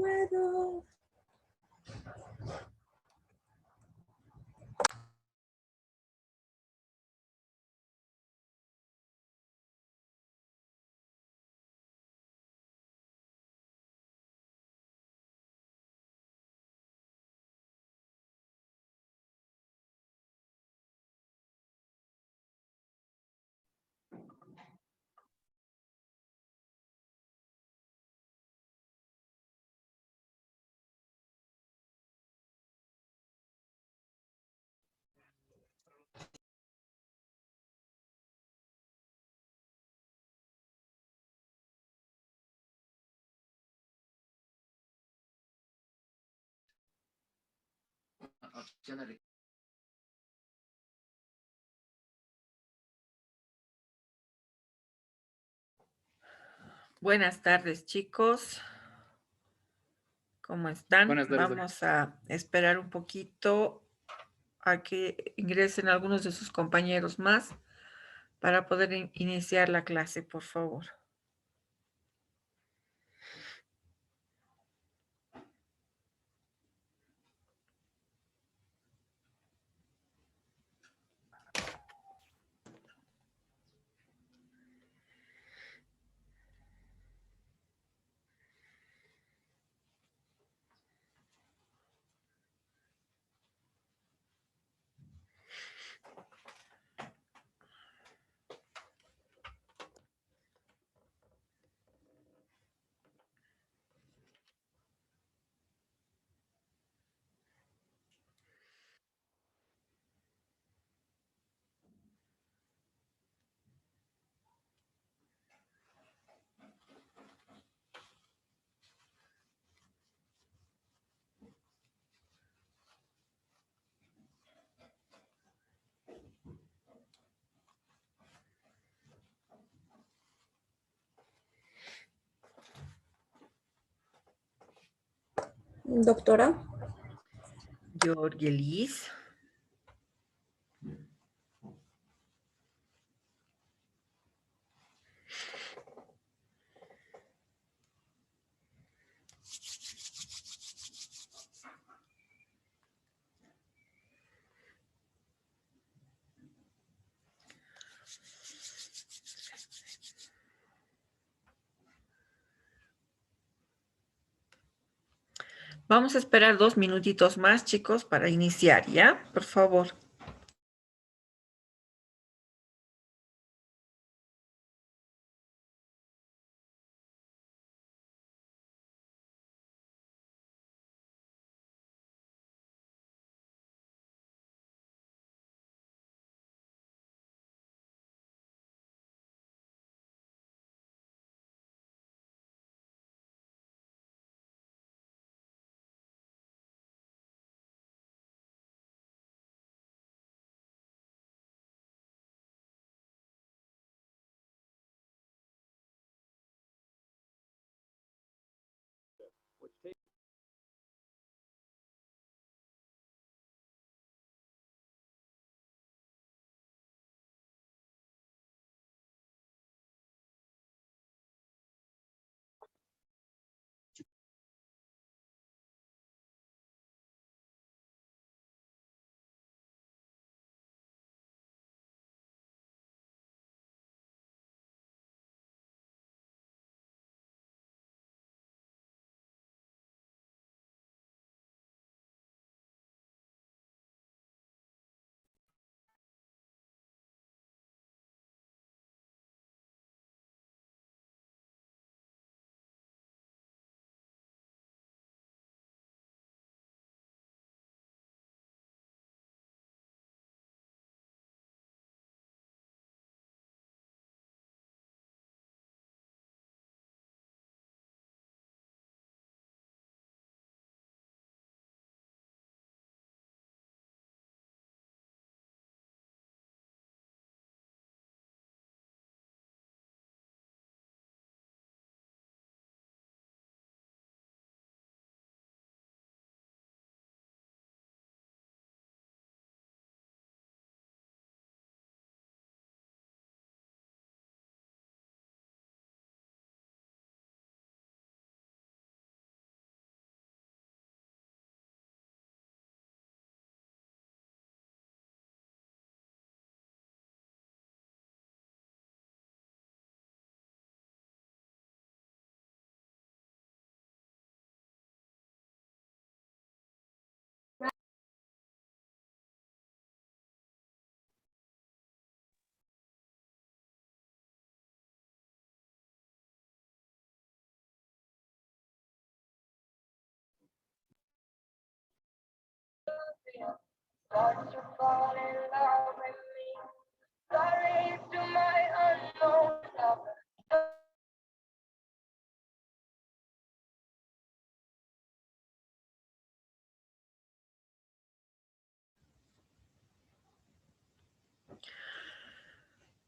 puedo. Buenas tardes, chicos. ¿Cómo están? Buenas tardes, doctor. Vamos a esperar un poquito a que ingresen algunos de sus compañeros más para poder iniciar la clase, por favor. Doctora. Georgelis. Vamos a esperar 2 minutitos más, chicos, para iniciar, ¿ya? Por favor.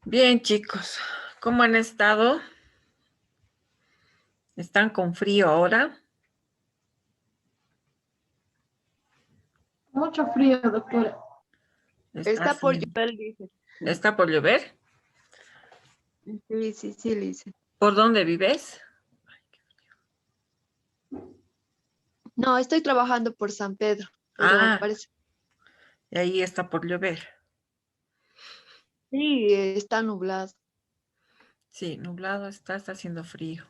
Bien, chicos, ¿cómo han estado? ¿Están con frío ahora? Mucho frío, doctora. Está por llover, dice. ¿Está por llover? Sí, dice. ¿Por dónde vives? No, estoy trabajando por San Pedro, pero parece. Y ahí está por llover. Sí, está nublado. Sí, nublado está haciendo frío.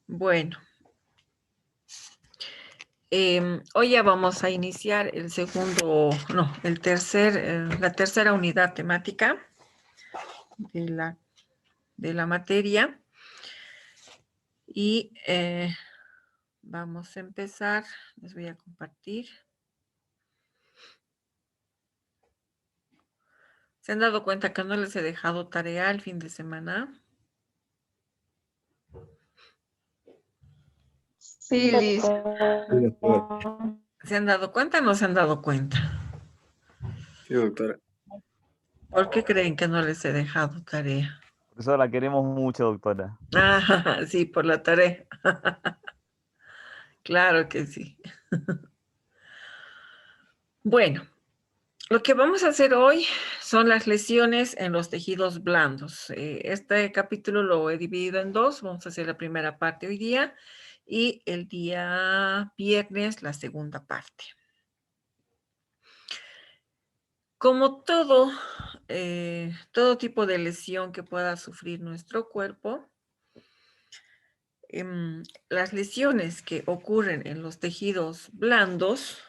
Bueno. Hoy ya vamos a iniciar la tercera unidad temática de la materia. Y vamos a empezar. Les voy a compartir. ¿Se han dado cuenta que no les he dejado tarea el fin de semana? Sí, Liz. ¿Se han dado cuenta o no se han dado cuenta? Sí, doctora. ¿Por qué creen que no les he dejado tarea? Por eso la queremos mucho, doctora. Ah, sí, por la tarea. Claro que sí. Bueno, lo que vamos a hacer hoy son las lesiones en los tejidos blandos. Este capítulo lo he dividido en dos. Vamos a hacer la primera parte hoy día y el día viernes la segunda parte. Como todo tipo de lesión que pueda sufrir nuestro cuerpo, las lesiones que ocurren en los tejidos blandos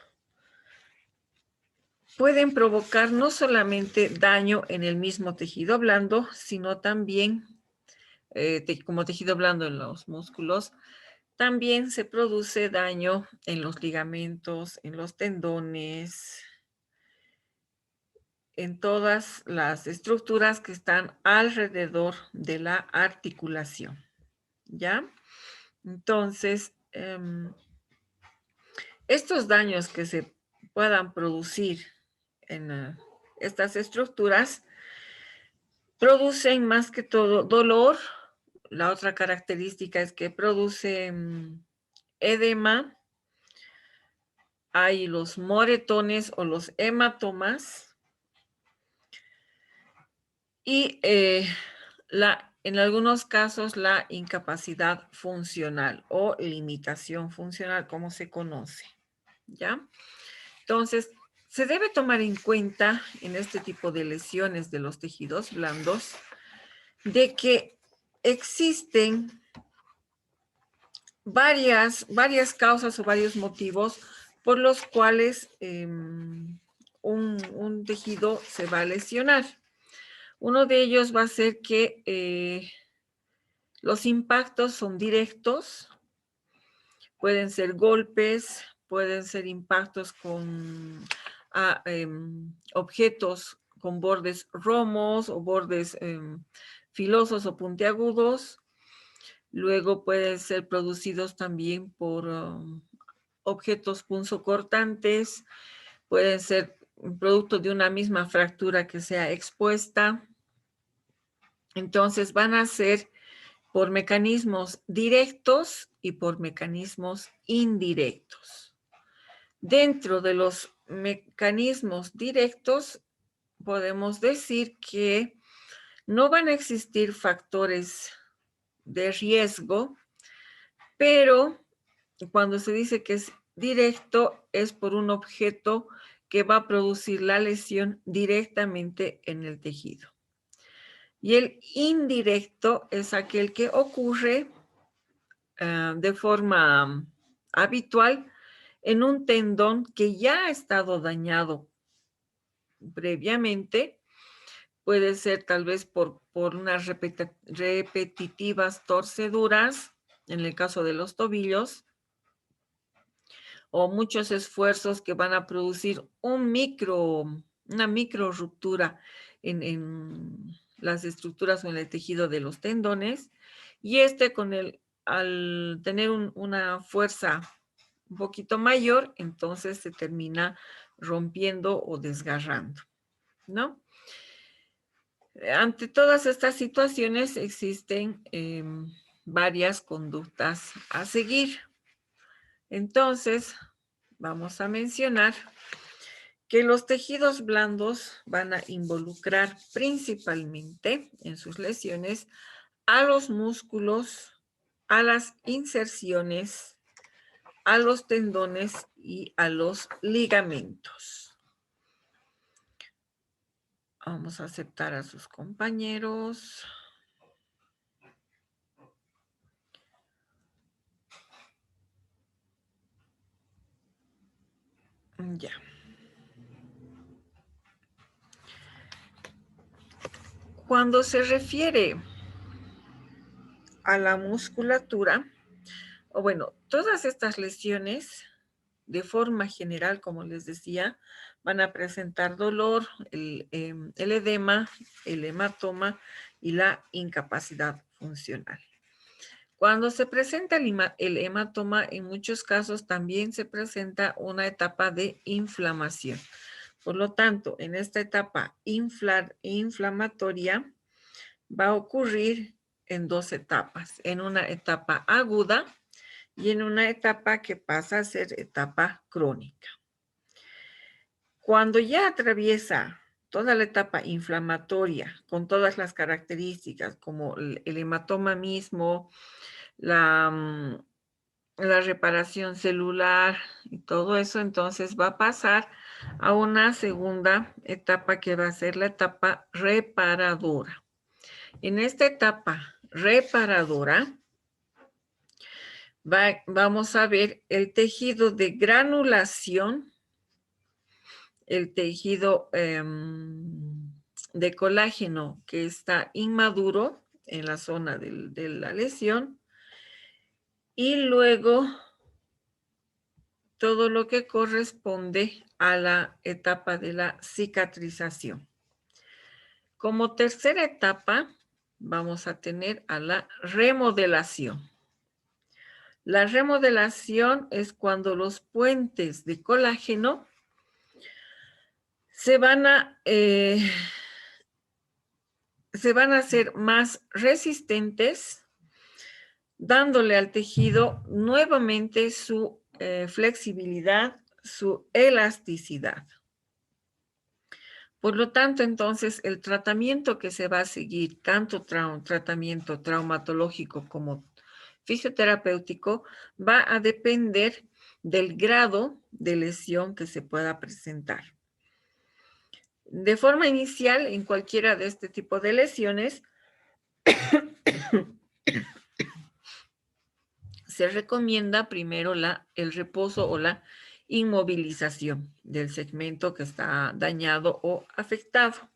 pueden provocar no solamente daño en el mismo tejido blando, sino también, como tejido blando en los músculos, también se produce daño en los ligamentos, en los tendones, en todas las estructuras que están alrededor de la articulación, ¿ya? Entonces, estos daños que se puedan producir en estas estructuras producen más que todo dolor. La otra característica es que produce edema. Hay los moretones o los hematomas. Y en algunos casos la incapacidad funcional o limitación funcional, como se conoce, ¿ya? Entonces, se debe tomar en cuenta en este tipo de lesiones de los tejidos blandos de que existen varias causas o varios motivos por los cuales un tejido se va a lesionar. Uno de ellos va a ser que los impactos son directos, pueden ser golpes, pueden ser impactos con objetos con bordes romos o bordes filosos o puntiagudos. Luego pueden ser producidos también por objetos punzocortantes, pueden ser producto de una misma fractura que sea expuesta. Entonces van a ser por mecanismos directos y por mecanismos indirectos. Dentro de los mecanismos directos podemos decir que no van a existir factores de riesgo, pero cuando se dice que es directo es por un objeto que va a producir la lesión directamente en el tejido. Y el indirecto es aquel que ocurre de forma habitual en un tendón que ya ha estado dañado previamente. Puede ser tal vez por unas repetitivas torceduras, en el caso de los tobillos, o muchos esfuerzos que van a producir una micro ruptura en las estructuras o en el tejido de los tendones, y al tener una fuerza un poquito mayor, entonces se termina rompiendo o desgarrando, ¿no? Ante todas estas situaciones existen varias conductas a seguir. Entonces, vamos a mencionar que los tejidos blandos van a involucrar principalmente en sus lesiones a los músculos, a las inserciones, a los tendones y a los ligamentos. Vamos a aceptar a sus compañeros. Ya. Cuando se refiere a la musculatura, o bueno, todas estas lesiones, de forma general, como les decía, van a presentar dolor, el edema, el hematoma y la incapacidad funcional. Cuando se presenta el hematoma, en muchos casos también se presenta una etapa de inflamación. Por lo tanto, en esta etapa inflamatoria va a ocurrir en dos etapas, en una etapa aguda y en una etapa que pasa a ser etapa crónica. Cuando ya atraviesa toda la etapa inflamatoria con todas las características como el hematoma mismo, la reparación celular y todo eso, entonces va a pasar a una segunda etapa que va a ser la etapa reparadora. En esta etapa reparadora vamos a ver el tejido de granulación, el tejido de colágeno que está inmaduro en la zona de la lesión, y luego todo lo que corresponde a la etapa de la cicatrización. Como tercera etapa, vamos a tener a la remodelación. La remodelación es cuando los puentes de colágeno se van a hacer más resistentes, dándole al tejido nuevamente su flexibilidad, su elasticidad. Por lo tanto, entonces, el tratamiento que se va a seguir, tanto tratamiento traumatológico como fisioterapéutico, va a depender del grado de lesión que se pueda presentar. De forma inicial, en cualquiera de este tipo de lesiones, se recomienda primero el reposo o la inmovilización del segmento que está dañado o afectado.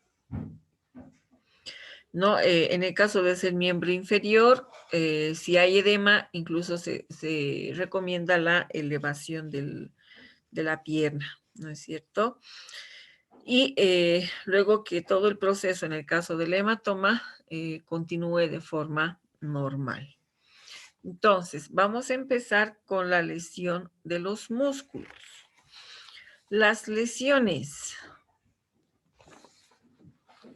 ¿No? En el caso de ser miembro inferior, si hay edema, incluso se recomienda la elevación de la pierna, ¿no es cierto? Y luego que todo el proceso, en el caso del hematoma, continúe de forma normal. Entonces, vamos a empezar con la lesión de los músculos. Las lesiones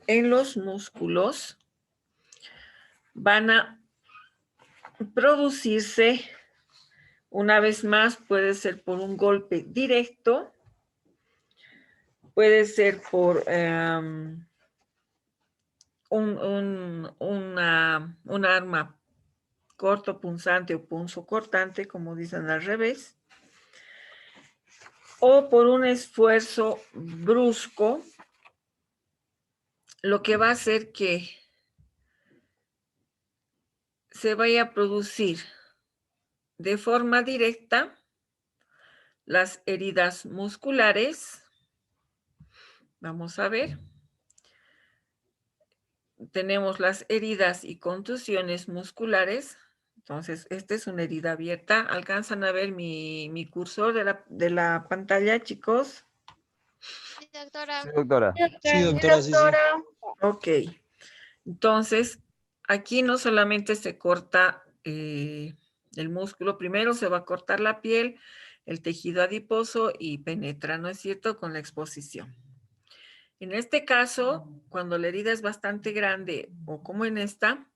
en los músculos van a producirse, una vez más, puede ser por un golpe directo, puede ser por un arma corto punzante o punzocortante, como dicen al revés, o por un esfuerzo brusco, lo que va a hacer que se vaya a producir de forma directa las heridas musculares. Vamos a ver. Tenemos las heridas y contusiones musculares. Entonces, esta es una herida abierta. ¿Alcanzan a ver mi cursor de la pantalla, chicos? Sí, doctora. Sí, doctora. Sí, doctora, sí, sí. Ok. Entonces, aquí no solamente se corta el músculo, primero se va a cortar la piel, el tejido adiposo y penetra, ¿no es cierto?, con la exposición. En este caso, cuando la herida es bastante grande o como en esta,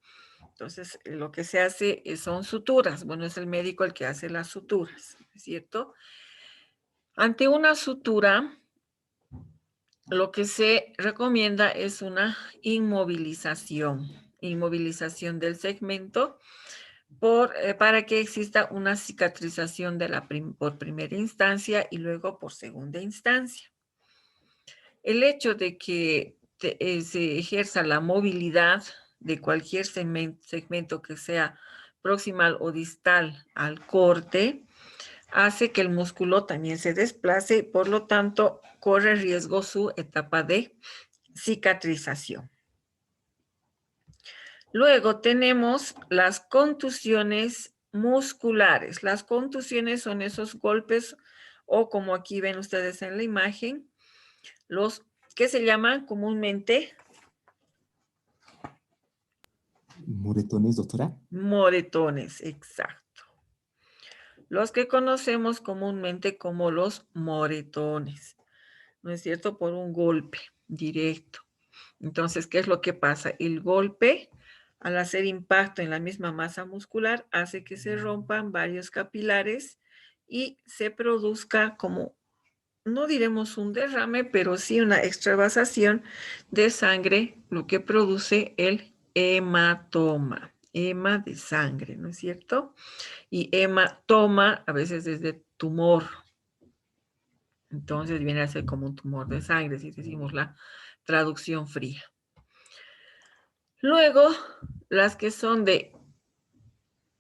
entonces lo que se hace son suturas. Bueno, es el médico el que hace las suturas, ¿no es cierto? Ante una sutura, lo que se recomienda es una inmovilización del segmento para que exista una cicatrización por primera instancia y luego por segunda instancia. El hecho de que se ejerza la movilidad de cualquier segmento que sea proximal o distal al corte hace que el músculo también se desplace, por lo tanto, corre riesgo su etapa de cicatrización. Luego tenemos las contusiones musculares. Las contusiones son esos golpes, o como aquí ven ustedes en la imagen, los que se llaman comúnmente Moretones, doctora. moretones, exacto. Los que conocemos comúnmente como los moretones, ¿no es cierto? Por un golpe directo. Entonces, ¿qué es lo que pasa? El golpe, al hacer impacto en la misma masa muscular, hace que se rompan varios capilares y se produzca como, no diremos un derrame, pero sí una extravasación de sangre, lo que produce el hematoma, hema de sangre, ¿no es cierto? Y hematoma a veces es de tumor. Entonces viene a ser como un tumor de sangre, si decimos la traducción fría. Luego, las que son de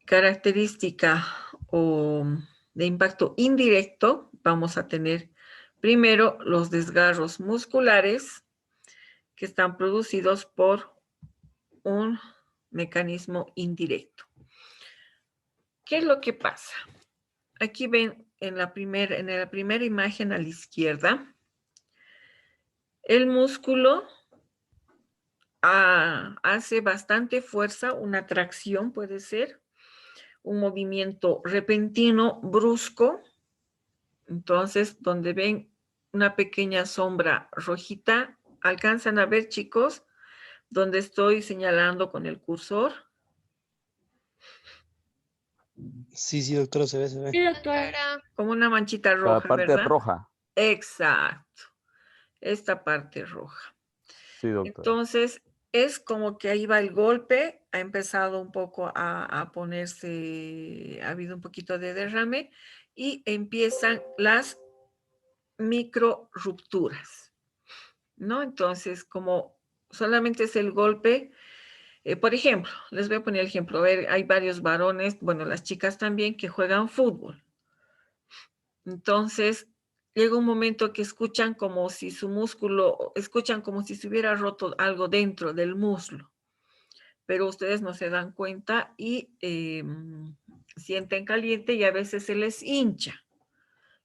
característica o de impacto indirecto, vamos a tener primero los desgarros musculares que están producidos por un mecanismo indirecto. ¿Qué es lo que pasa? Aquí ven en la primera imagen a la izquierda, el músculo hace bastante fuerza, una tracción puede ser, un movimiento repentino, brusco. Entonces, donde ven una pequeña sombra rojita, ¿alcanzan a ver, chicos, donde estoy señalando con el cursor? Sí, sí, doctora, se ve, se ve. Sí, doctora. Como una manchita La roja, parte ¿verdad? roja. Exacto. Esta parte roja. Sí, doctora. Entonces, es como que ahí va el golpe, ha empezado un poco a ponerse, ha habido un poquito de derrame y empiezan las micro rupturas, ¿no? Entonces, como solamente es el golpe, por ejemplo, les voy a poner el ejemplo, a ver, hay varios varones, bueno, las chicas también que juegan fútbol. Entonces, llega un momento que escuchan como si su músculo, escuchan como si se hubiera roto algo dentro del muslo, pero ustedes no se dan cuenta y sienten caliente y a veces se les hincha.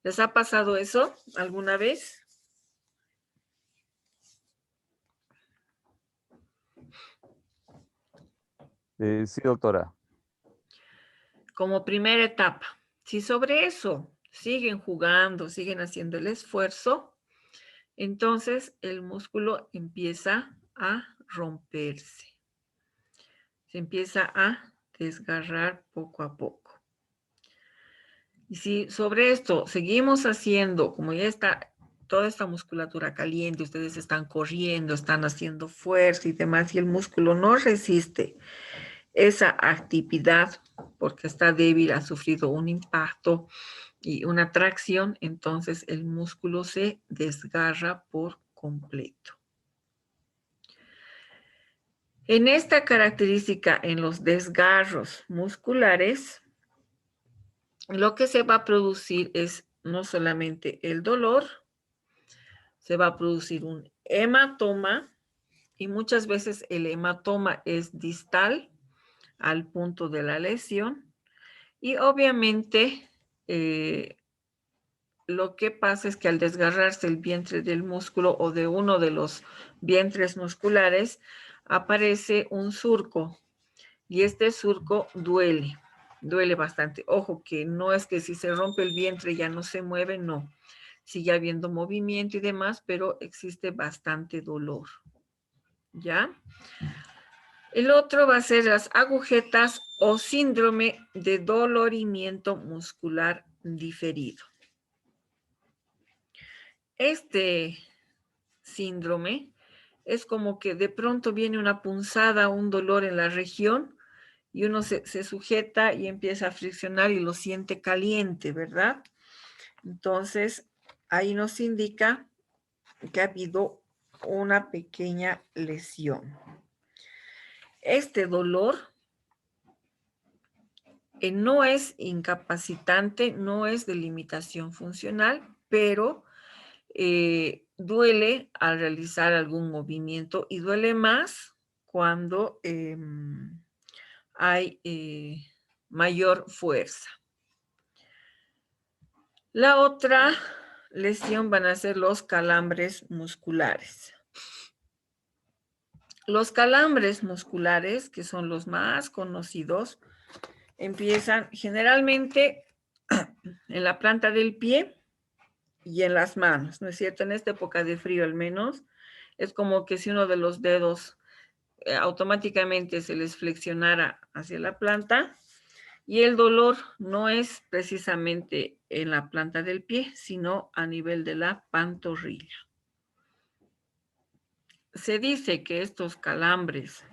¿Les ha pasado eso alguna vez? Sí, doctora. Como primera etapa. Si sobre eso siguen jugando, siguen haciendo el esfuerzo, entonces el músculo empieza a romperse. Se empieza a desgarrar poco a poco. Y si sobre esto seguimos haciendo, como ya está toda esta musculatura caliente, ustedes están corriendo, están haciendo fuerza y demás, y el músculo no resiste esa actividad porque está débil, ha sufrido un impacto y una tracción, entonces el músculo se desgarra por completo. En esta característica, en los desgarros musculares, lo que se va a producir es no solamente el dolor, se va a producir un hematoma y muchas veces el hematoma es distal al punto de la lesión. Y obviamente lo que pasa es que al desgarrarse el vientre del músculo o de uno de los vientres musculares, aparece un surco y este surco duele bastante. Ojo que no es que si se rompe el vientre ya no se mueve, no. Sigue habiendo movimiento y demás, pero existe bastante dolor. ¿Ya? El otro va a ser las agujetas o síndrome de dolorimiento muscular diferido. Este síndrome es como que de pronto viene una punzada, un dolor en la región y uno se sujeta y empieza a friccionar y lo siente caliente, ¿verdad? Entonces, ahí nos indica que ha habido una pequeña lesión. Este dolor no es incapacitante, no es de limitación funcional, pero duele al realizar algún movimiento y duele más cuando hay mayor fuerza. La otra lesión van a ser los calambres musculares. Los calambres musculares, que son los más conocidos, empiezan generalmente en la planta del pie y en las manos, ¿no es cierto? En esta época de frío al menos, es como que si uno de los dedos automáticamente se les flexionara hacia la planta y el dolor no es precisamente en la planta del pie, sino a nivel de la pantorrilla. Se dice que estos calambres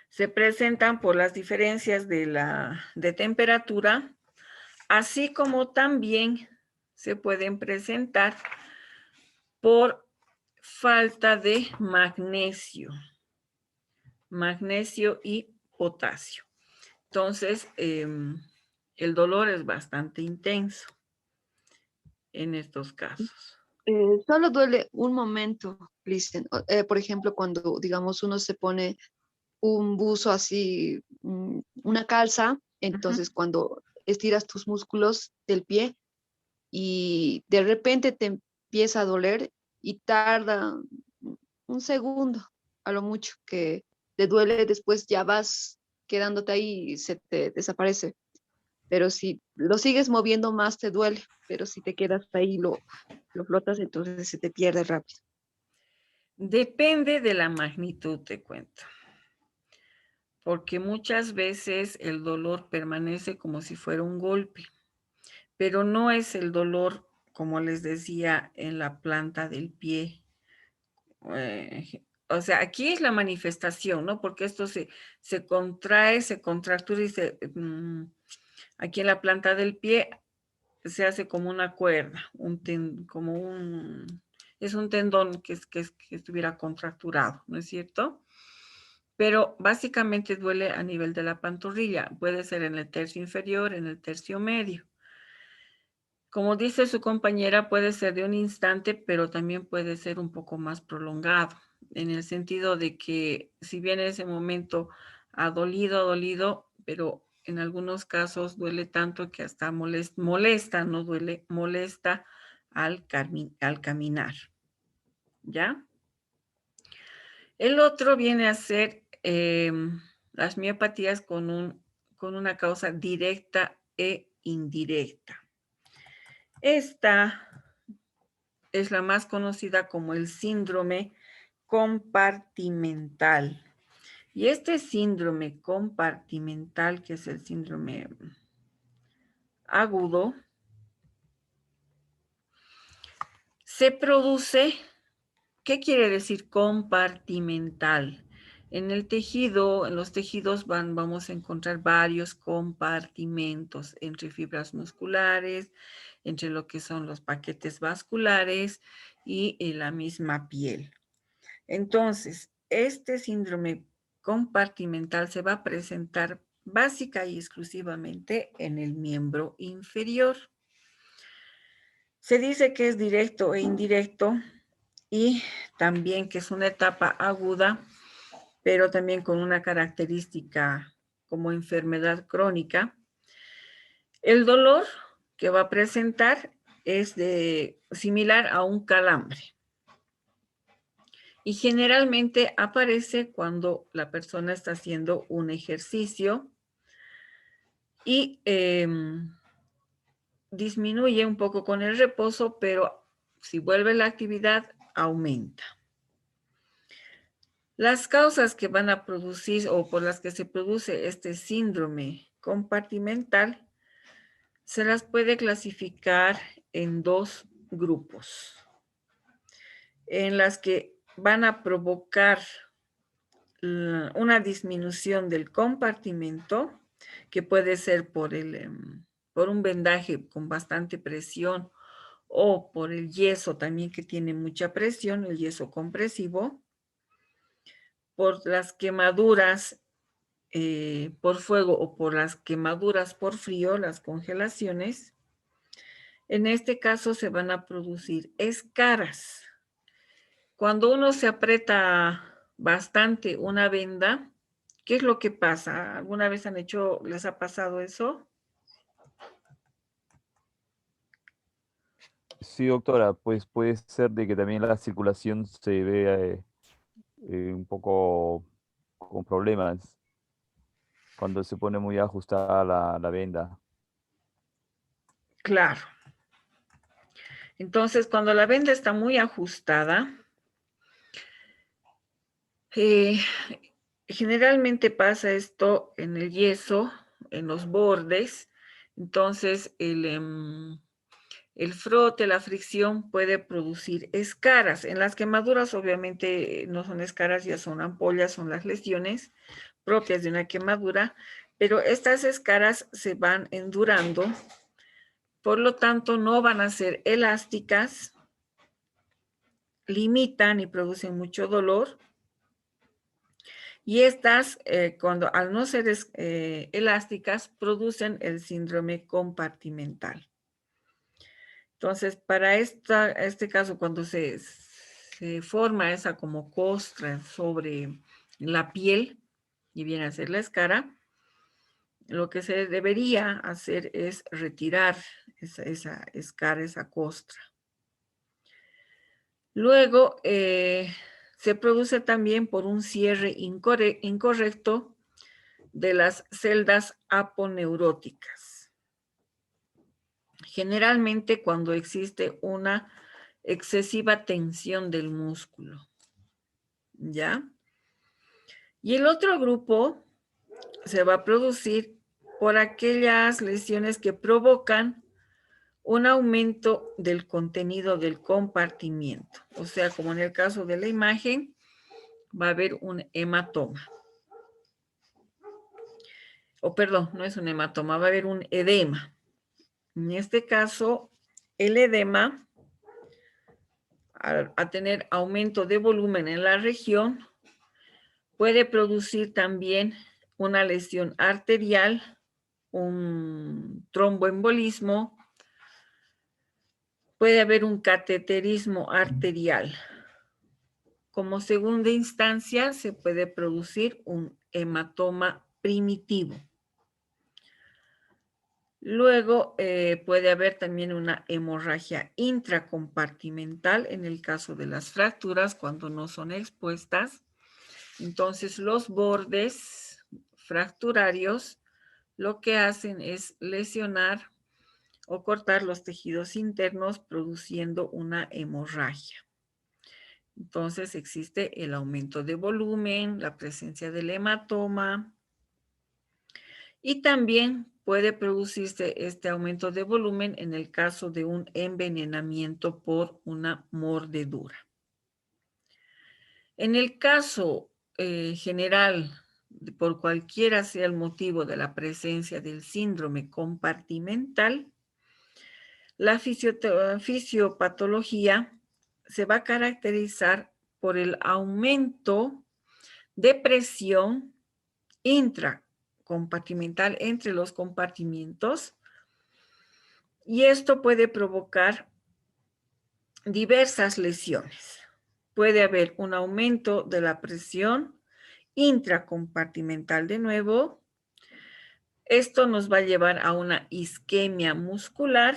se presentan por las diferencias de temperatura, así como también se pueden presentar por falta de magnesio y potasio. Entonces, el dolor es bastante intenso en estos casos. Solo duele un momento, Cristian. Por ejemplo, cuando, digamos, uno se pone un buzo así, una calza, entonces cuando estiras tus músculos del pie y de repente te empieza a doler y tarda un segundo, a lo mucho, que te duele, después ya vas quedándote ahí y se te desaparece. Pero si lo sigues moviendo más te duele, pero si te quedas ahí lo flotas, entonces se te pierde rápido. Depende de la magnitud, te cuento. Porque muchas veces el dolor permanece como si fuera un golpe, pero no es el dolor, como les decía, en la planta del pie. O sea, aquí es la manifestación, ¿no? Porque esto se contrae, se contractura y aquí en la planta del pie se hace como una cuerda, es un tendón que estuviera contracturado, ¿no es cierto? Pero básicamente duele a nivel de la pantorrilla. Puede ser en el tercio inferior, en el tercio medio. Como dice su compañera, puede ser de un instante, pero también puede ser un poco más prolongado, en el sentido de que si bien en ese momento ha dolido, pero en algunos casos duele tanto que hasta molesta, no duele, molesta al caminar. ¿Ya? El otro viene a ser las miopatías con una causa directa e indirecta. Esta es la más conocida como el síndrome compartimental. Y este síndrome compartimental, que es el síndrome agudo, se produce. ¿Qué quiere decir compartimental? En el tejido, en los tejidos vamos a encontrar varios compartimentos entre fibras musculares, entre lo que son los paquetes vasculares y la misma piel. Entonces, este síndrome compartimental se va a presentar básica y exclusivamente en el miembro inferior. Se dice que es directo e indirecto y también que es una etapa aguda pero también con una característica como enfermedad crónica. El dolor que va a presentar es similar a un calambre. Y generalmente aparece cuando la persona está haciendo un ejercicio y disminuye un poco con el reposo, pero si vuelve la actividad, aumenta. Las causas que van a producir o por las que se produce este síndrome compartimental se las puede clasificar en dos grupos, en las que van a provocar una disminución del compartimento, que puede ser por un vendaje con bastante presión o por el yeso también que tiene mucha presión, el yeso compresivo, por las quemaduras por fuego o por las quemaduras por frío, las congelaciones. En este caso se van a producir escaras. Cuando uno se aprieta bastante una venda, ¿qué es lo que pasa? ¿Alguna vez les ha pasado eso? Sí, doctora, pues puede ser de que también la circulación se vea un poco con problemas cuando se pone muy ajustada la venda. Claro. Entonces, cuando la venda está muy ajustada, generalmente pasa esto en el yeso, en los bordes. Entonces, el frote, la fricción puede producir escaras. En las quemaduras, obviamente, no son escaras, ya son ampollas, son las lesiones propias de una quemadura, pero estas escaras se van endurando, por lo tanto, no van a ser elásticas, limitan y producen mucho dolor. Y estas, al no ser elásticas, producen el síndrome compartimental. Entonces, para este caso, cuando se forma esa como costra sobre la piel, y viene a ser la escara, lo que se debería hacer es retirar esa escara, esa costra. Luego, se produce también por un cierre incorrecto de las celdas aponeuróticas. Generalmente cuando existe una excesiva tensión del músculo, ¿ya? Y el otro grupo se va a producir por aquellas lesiones que provocan un aumento del contenido del compartimiento. O sea, como en el caso de la imagen, va a haber un hematoma. O perdón, no es un hematoma, va a haber un edema. En este caso, el edema, a tener aumento de volumen en la región, puede producir también una lesión arterial, un tromboembolismo, puede haber un cateterismo arterial. Como segunda instancia, se puede producir un hematoma primitivo. Luego puede haber también una hemorragia intracompartimental en el caso de las fracturas cuando no son expuestas. Entonces los bordes fracturarios lo que hacen es lesionar o cortar los tejidos internos produciendo una hemorragia. Entonces existe el aumento de volumen, la presencia del hematoma y también puede producirse este aumento de volumen en el caso de un envenenamiento por una mordedura. En el caso general, por cualquiera sea el motivo de la presencia del síndrome compartimental, la fisiopatología se va a caracterizar por el aumento de presión intracompartimental entre los compartimientos, y esto puede provocar diversas lesiones. Puede haber un aumento de la presión intracompartimental de nuevo. Esto nos va a llevar a una isquemia muscular,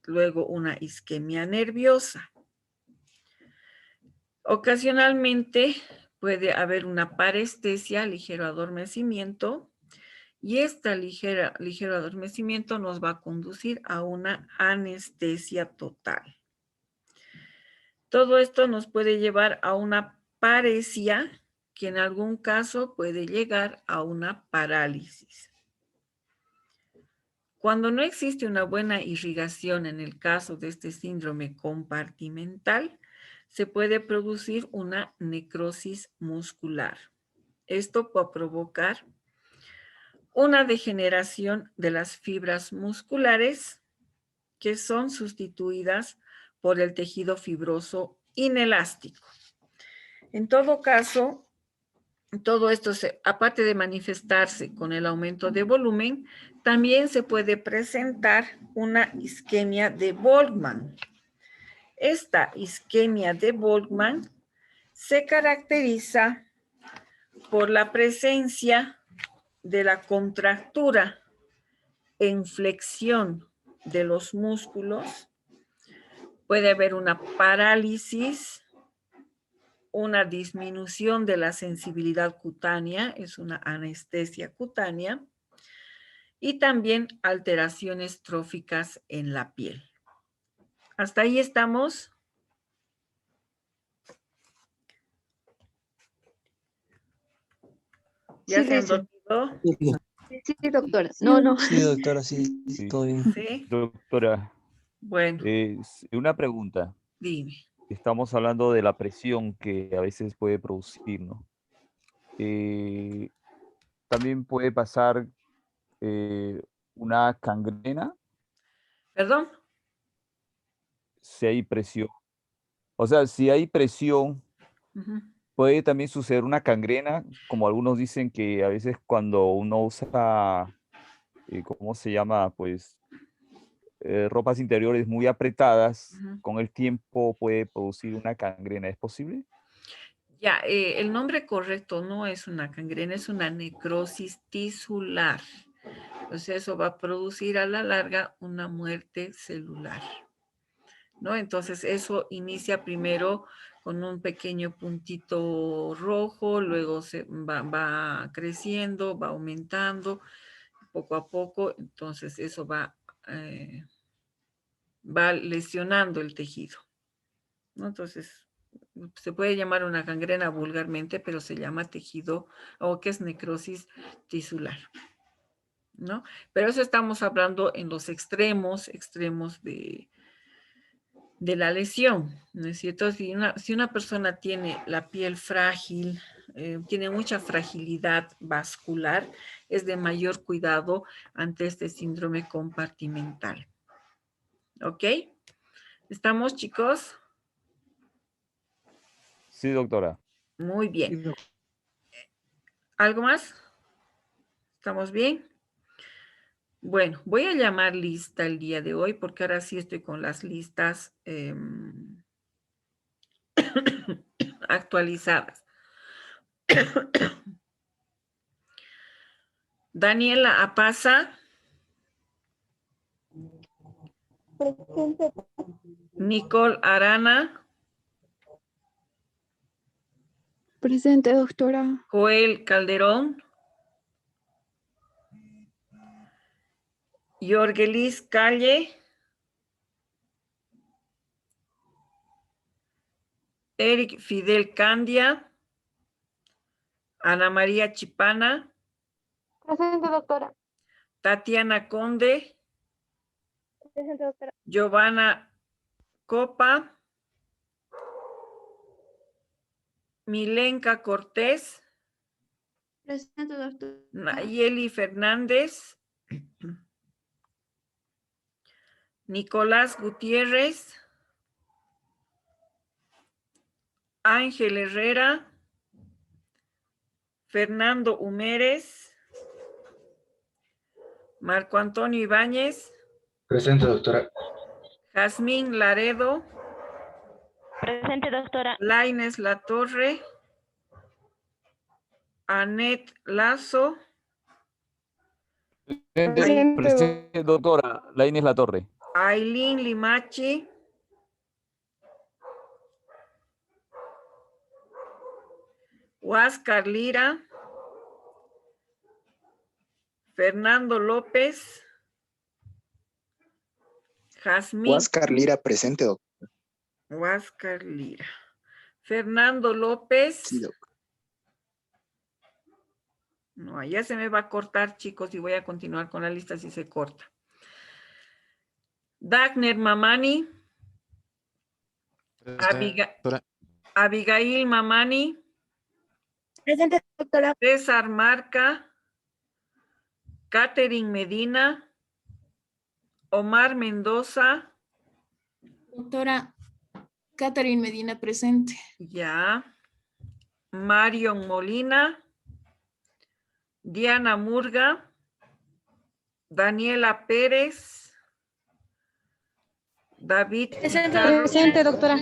luego una isquemia nerviosa. Ocasionalmente puede haber una parestesia, ligero adormecimiento, y este ligero adormecimiento nos va a conducir a una anestesia total. Todo esto nos puede llevar a una paresia, que en algún caso puede llegar a una parálisis. Cuando no existe una buena irrigación en el caso de este síndrome compartimental, se puede producir una necrosis muscular. Esto puede provocar una degeneración de las fibras musculares que son sustituidas por el tejido fibroso inelástico. En todo caso, todo esto, aparte de manifestarse con el aumento de volumen, también se puede presentar una isquemia de Volkmann. Esta isquemia de Volkmann se caracteriza por la presencia de la contractura en flexión de los músculos. Puede haber una parálisis, una disminución de la sensibilidad cutánea, es una anestesia cutánea, y también alteraciones tróficas en la piel. ¿Hasta ahí estamos? ¿Ya Sí, se han Listen. dormido? Sí, doctora. No. Sí, doctora, sí, Sí. todo bien. ¿Sí? Doctora, Bueno, una pregunta. dime. Estamos hablando de la presión que a veces puede producir, ¿no? También puede pasar una gangrena ¿Perdón? si hay presión. O sea, si hay presión, Ujú. puede también suceder una gangrena, como algunos dicen que a veces cuando uno usa, ¿cómo se llama? Pues ropas interiores muy apretadas, Ujú. con el tiempo puede producir una gangrena. ¿Es posible? Ya, el nombre correcto no es una gangrena, es una necrosis tisular. O sea, eso va a producir a la larga una muerte celular, ¿no? Entonces, eso inicia primero con un pequeño puntito rojo, luego se va creciendo, va aumentando poco a poco, entonces eso va lesionando el tejido, ¿no? Entonces, se puede llamar una gangrena vulgarmente, pero se llama tejido o que es necrosis tisular, ¿no? Pero eso estamos hablando en los extremos de la lesión, ¿no es cierto? Si una persona tiene la piel frágil, tiene mucha fragilidad vascular, es de mayor cuidado ante este síndrome compartimental. ¿Ok? ¿Estamos, chicos? Sí, doctora. Muy bien. ¿Algo más? ¿Estamos bien? Bueno, voy a llamar lista el día de hoy porque ahora sí estoy con las listas actualizadas. Daniela Apaza. Presente. Nicole Arana. Presente, doctora. Joel Calderón. Yorgelis Calle. Eric Fidel Candia. Ana María Chipana. Presente, doctora. Tatiana Conde. Presente, doctora. Giovanna Copa. Milenka Cortés. Presente, doctora. Nayeli Fernández. Nicolás Gutiérrez. Ángel Herrera. Fernando Humérez. Marco Antonio Ibáñez. Presente, doctora. Jazmín Laredo. Presente, doctora. Lainez Latorre. Anet Lazo. Presente, doctora. La Inés La Torre. Aileen Limachi. Huáscar Lira. Fernando López. Jazmín. Huáscar Lira presente, doctor. Huáscar Lira. Fernando López. Sí, doctor. No, ya se me va a cortar, chicos, y voy a continuar con la lista si se corta. Dagner Mamani. Abigail Mamani. Presente, doctora. César Marca. Catherine Medina. Omar Mendoza. Doctora Catherine Medina, presente. Ya. Marion Molina. Diana Murga. Daniela Pérez. David. Presente, doctora.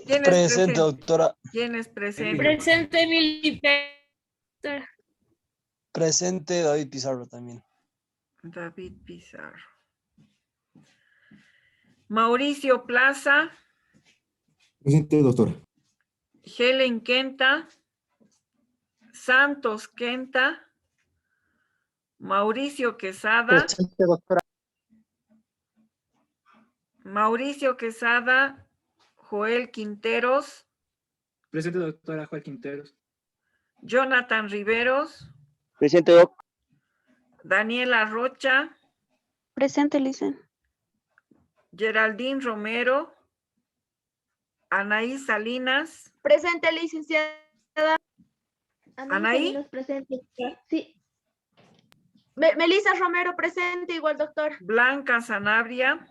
¿Quién es Presente, doctora. ¿Quién es presente? Presente, Emily. Doctora. Presente, David Pizarro también. David Pizarro. Mauricio Plaza. Presente, doctora. Helen Quenta. Santos Quenta. Mauricio Quesada. Presente, doctora. Mauricio Quesada. Joel Quinteros. Presente, doctora Joel Quinteros. Jonathan Riveros. Presente, doc. Daniela Rocha. Presente, Licen. Geraldine Romero. Anaí Salinas. Presente, licenciada. ¿Anaí? Salinas, presente. Sí. Melissa Romero, presente, igual, doctor. Blanca Sanabria.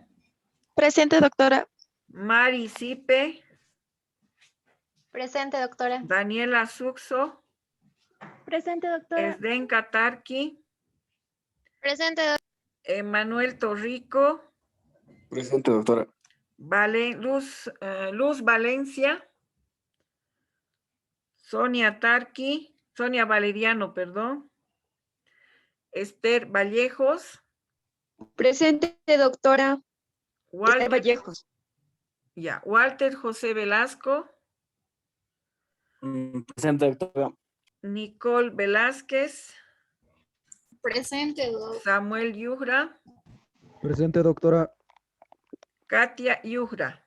Presente, doctora. Mari Sipe. Presente, doctora. Daniela Suxo. Presente, doctora. Esden Katarki. Presente, doctora. Emanuel Torrico. Presente, doctora. Luz Valencia. Sonia Tarqui. Sonia Valeriano, perdón. Esther Vallejos. Presente, doctora. Walter, Vallejos. ya, Walter José Velasco. Presente, doctora. Nicole Velázquez. Presente, doctora. Samuel Yujra. Presente, doctora. Katia Yujra.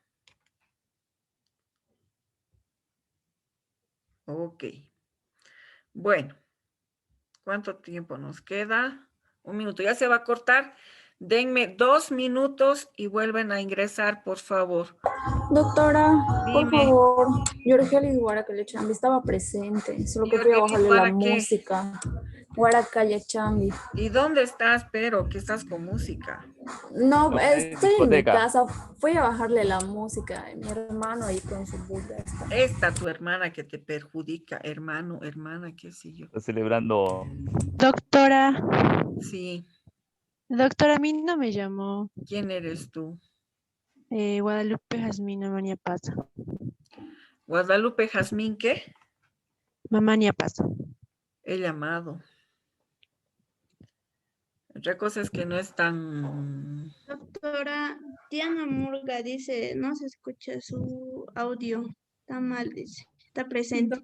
Ok. Bueno. ¿Cuánto tiempo nos queda? Un minuto. Ya se va a cortar. Denme 2 minutos y vuelven a ingresar, por favor. Doctora, Dime. por favor, Yorgelis Guaracaya Chambi estaba presente, solo que fui a Yorgelis, bajarle la ¿para qué? música. Guaracaya Chambi. ¿Y dónde estás, Pero? Que estás con música. No, No, estoy en mi discoteca. casa, fui a bajarle la música, mi hermano ahí con su bulla está. Esta tu hermana que te perjudica, hermano, hermana, qué sé yo. Está celebrando. Doctora, Sí, doctora, a mí no me llamó ¿quién eres tú? Guadalupe Jasmina Mania Paz. Guadalupe Jazmín, ¿qué? Mamania Paz. He llamado. Otra cosa es que no es tan... Doctora Diana Murga dice, no se escucha su audio. Está mal, dice. Está presente.